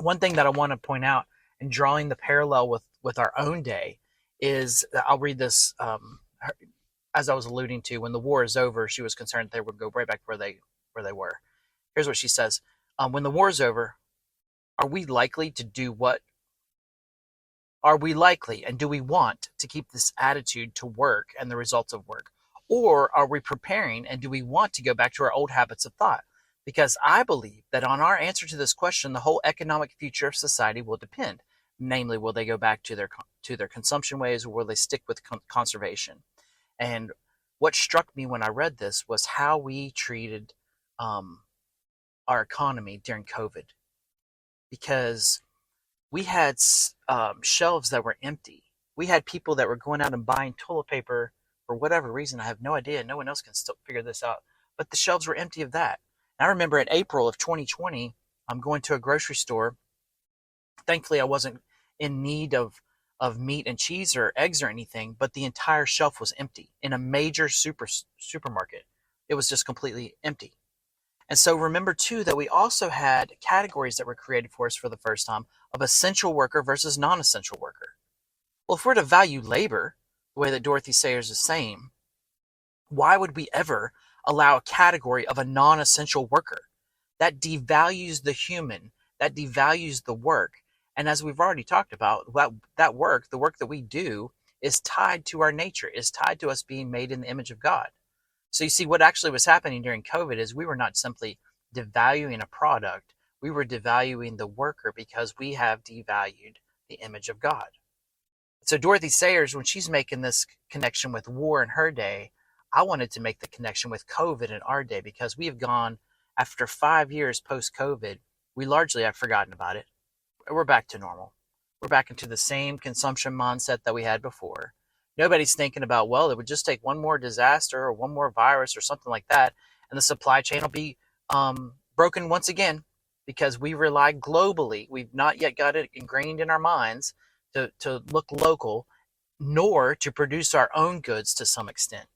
One thing that I want to point out and drawing the parallel with our own day is, I'll read this, as I was alluding to, when the war is over, she was concerned they would go right back where they were. Here's what she says: when the war is over, are we likely to do what? Are we likely and do we want to keep this attitude to work and the results of work? Or are we preparing and do we want to go back to our old habits of thought? Because I believe that on our answer to this question, the whole economic future of society will depend. Namely, will they go back to their consumption ways, or will they stick with conservation? And what struck me when I read this was how we treated um, our economy during COVID, because we had shelves that were empty. We had people that were going out and buying toilet paper for whatever reason. I have no idea. No one else can still figure this out. But the shelves were empty of that. And I remember in April of 2020, I'm going to a grocery store. Thankfully, I wasn't in need of meat and cheese or eggs or anything, but the entire shelf was empty in a major supermarket. It was just completely empty. And so remember too that we also had categories that were created for us for the first time of essential worker versus non-essential worker. Well, if we're to value labor, the way that Dorothy Sayers is saying, why would we ever allow a category of a non-essential worker? That devalues the human, that devalues the work. And as we've already talked about, that work, the work that we do, is tied to our nature, is tied to us being made in the image of God. So you see, what actually was happening during COVID is we were not simply devaluing a product, we were devaluing the worker because we have devalued the image of God. So Dorothy Sayers, when she's making this connection with war in her day, I wanted to make the connection with COVID in our day, because we have gone, after 5 years post-COVID, we largely have forgotten about it. We're back to normal. We're back into the same consumption mindset that we had before. Nobody's thinking about, well, it would just take one more disaster or one more virus or something like that, and the supply chain will be broken once again, because we rely globally. We've not yet got it ingrained in our minds to look local, nor to produce our own goods to some extent.